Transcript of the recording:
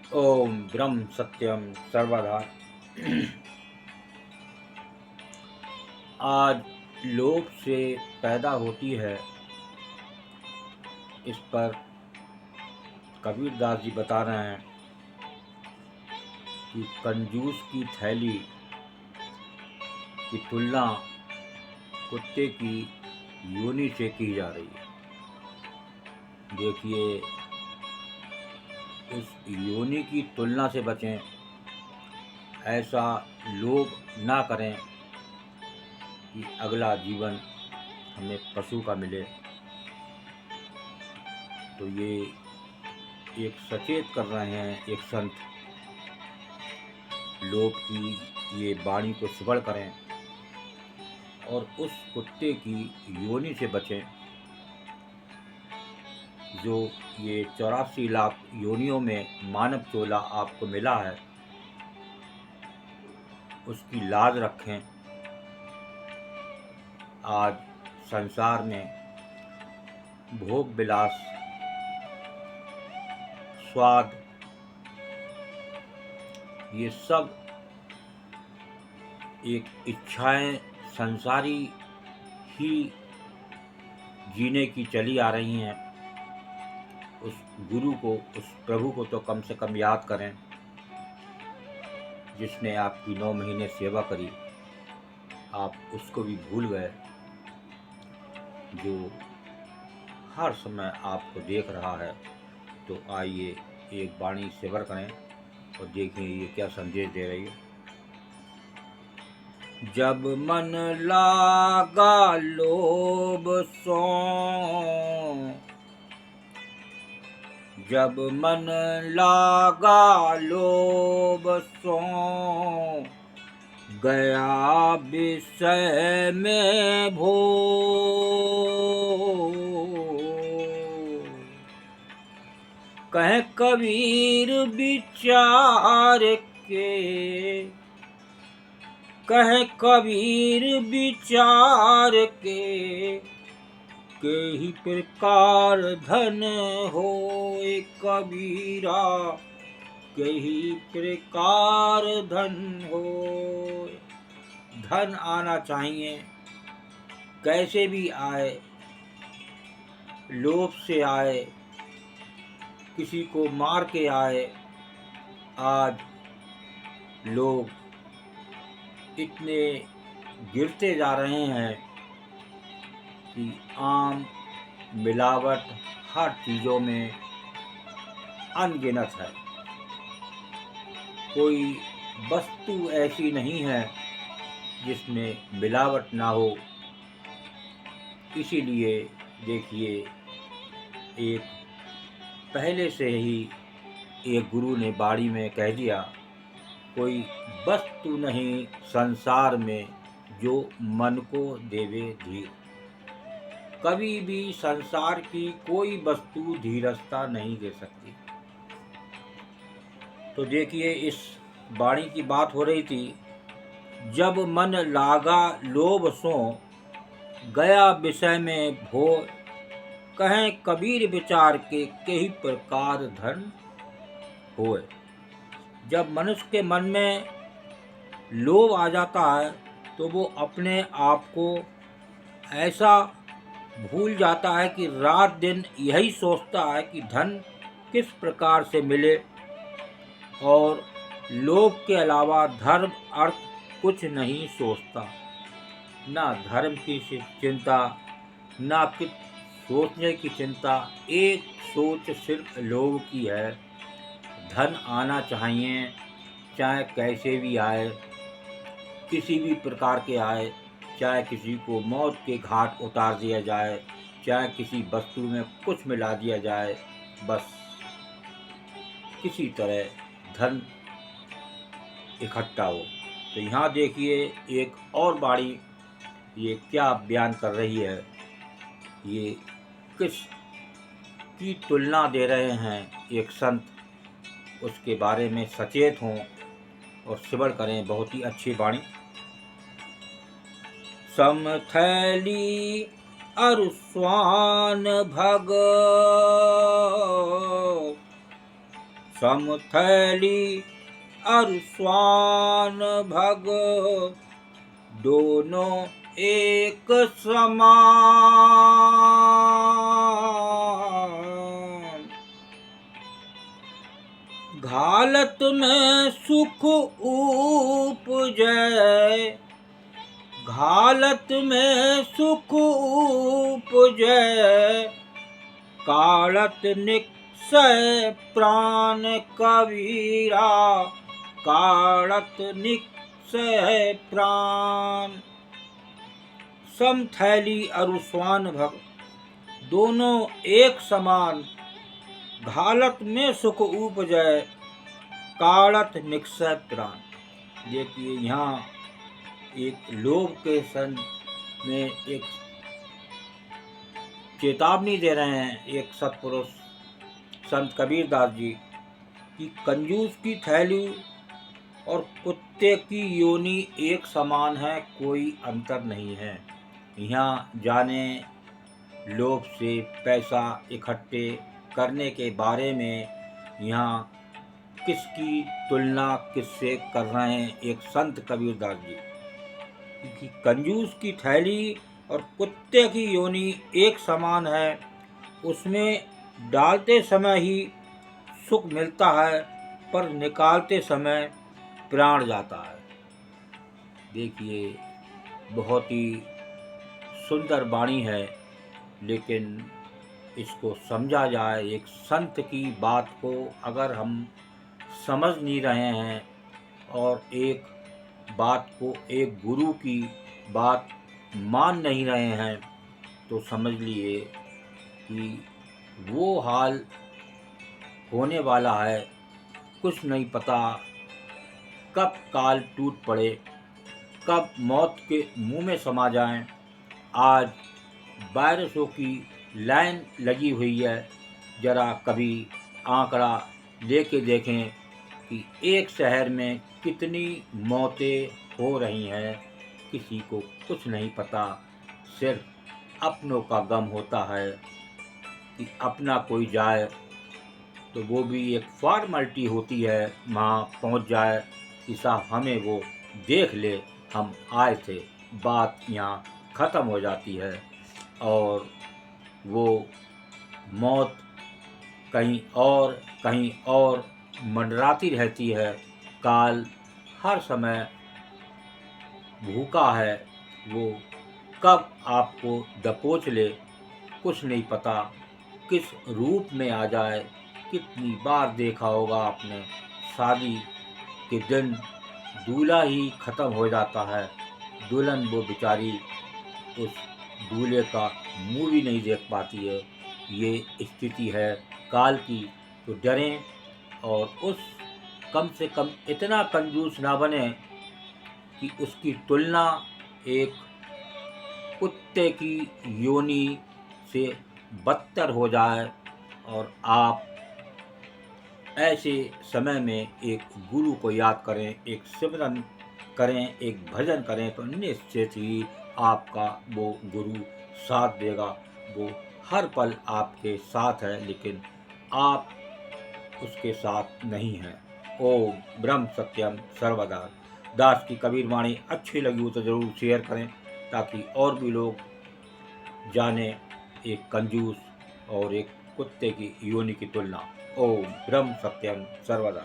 ओम ब्रह्म सत्यम सर्वदा। आज लोभ से पैदा होती है, इस पर कबीर दास जी बता रहे हैं कि कंजूस की थैली की तुलना कुत्ते की योनि से की जा रही है। देखिए, उस योनि की तुलना से बचें, ऐसा लोभ ना करें कि अगला जीवन हमें पशु का मिले। तो ये एक सचेत कर रहे हैं एक संत, लोभ की ये वाणी को श्रवण करें और उस कुत्ते की योनि से बचें जो ये 84 लाख योनियों में मानव चोला आपको मिला है। उसकी लाज रखें। आज संसार में भोग विलास, स्वाद, ये सब एक इच्छाएं संसारी ही जीने की चली आ रही हैं। उस गुरु को, उस प्रभु को तो कम से कम याद करें जिसने आपकी 9 महीने सेवा करी। आप उसको भी भूल गए जो हर समय आपको देख रहा है। तो आइए एक वाणी सेवर करें और देखिए ये क्या संदेश दे रही है। जब मन लागा लोभ सो, जब मन लागा लोभ सो, गया विषय में भो, कहे कबीर विचार के, कहे कबीर विचार के, ही प्रकार धन होए कबीरा, ही प्रकार धन होए। धन आना चाहिए, कैसे भी आए, लोभ से आए, किसी को मार के आए। आज लोग इतने गिरते जा रहे हैं कि आम मिलावट हर चीज़ों में अनगिनत है। कोई वस्तु ऐसी नहीं है जिसमें मिलावट ना हो। इसीलिए देखिए, एक पहले से ही एक गुरु ने बाड़ी में कह दिया, कोई वस्तु नहीं संसार में जो मन को देवे धीर। कभी भी संसार की कोई वस्तु धीरजता नहीं दे सकती। तो देखिए, इस वाणी की बात हो रही थी, जब मन लागा लोभ सो, गया विषय में भो, कहें कबीर विचार के ही प्रकार धन होए। जब मनुष्य के मन में लोभ आ जाता है तो वो अपने आप को ऐसा भूल जाता है कि रात दिन यही सोचता है कि धन किस प्रकार से मिले, और लोभ के अलावा धर्म अर्थ कुछ नहीं सोचता। ना धर्म की चिंता, ना कि सोचने की चिंता, एक सोच सिर्फ लोभ की है। धन आना चाहिए, चाहे कैसे भी आए, किसी भी प्रकार के आए, चाहे किसी को मौत के घाट उतार दिया जाए, चाहे किसी वस्तु में कुछ मिला दिया जाए, बस किसी तरह धन इकट्ठा हो। तो यहाँ देखिए एक और बाड़ी ये क्या बयान कर रही है, ये किस की तुलना दे रहे हैं एक संत, उसके बारे में सचेत हों और श्रवण करें। बहुत ही अच्छी वाणी। समथैली अरुस्वान भग, समथैली अरु स्वान भग, दोनों एक समान। घालत में सुख उपजै, घालत में सुख उपजै, काढ़त निक्षय प्राण कबीरा, काढ़त निक्षय प्राण। समथैली अरु स्वान भग, दोनों एक समान। घालत में सुख उपजै, काढ़त निक्षय प्राण। देखिए यहाँ एक लोभ के सन में एक चेतावनी दे रहे हैं एक सत्पुरुष संत कबीरदास जी कि कंजूस की थैली और कुत्ते की योनि एक समान है, कोई अंतर नहीं है। यहाँ जाने लोभ से पैसा इकट्ठे करने के बारे में यहाँ किसकी तुलना किससे कर रहे हैं एक संत कबीरदास जी, क्योंकि कंजूस की थैली और कुत्ते की योनि एक समान है। उसमें डालते समय ही सुख मिलता है, पर निकालते समय प्राण जाता है। देखिए बहुत ही सुंदर वाणी है, लेकिन इसको समझा जाए, एक संत की बात को अगर हम समझ नहीं रहे हैं और एक बात को एक गुरु की बात मान नहीं रहे हैं, तो समझ लिए कि वो हाल होने वाला है। कुछ नहीं पता कब काल टूट पड़े, कब मौत के मुंह में समा जाएं। आज वायरसों की लाइन लगी हुई है, जरा कभी आंकड़ा लेके देखें कि एक शहर में कितनी मौतें हो रही हैं। किसी को कुछ नहीं पता, सिर्फ अपनों का गम होता है कि अपना कोई जाए तो वो भी एक फॉर्मेलिटी होती है, वहाँ पहुँच जाए कि साहब हमें वो देख ले, हम आए थे, बात यहाँ ख़त्म हो जाती है। और वो मौत कहीं और मंडराती रहती है। काल हर समय भूखा है, वो कब आपको दबोच ले कुछ नहीं पता, किस रूप में आ जाए। कितनी बार देखा होगा आपने, शादी के दिन दूल्हा ही ख़त्म हो जाता है, दुल्हन वो बेचारी उस दूल्हे का मुंह भी नहीं देख पाती है। ये स्थिति है काल की। तो डरें और उस कम से कम इतना कंजूस ना बने कि उसकी तुलना एक कुत्ते की योनि से बदतर हो जाए। और आप ऐसे समय में एक गुरु को याद करें, एक सिमरन करें, एक भजन करें, तो निश्चित ही आपका वो गुरु साथ देगा। वो हर पल आपके साथ है, लेकिन आप उसके साथ नहीं हैं। ओम ब्रह्म सत्यम सर्वदा। दास की कबीर वाणी अच्छी लगी हो तो ज़रूर शेयर करें, ताकि और भी लोग जाने एक कंजूस और एक कुत्ते की योनि की तुलना। ओम ब्रह्म सत्यम सर्वदा।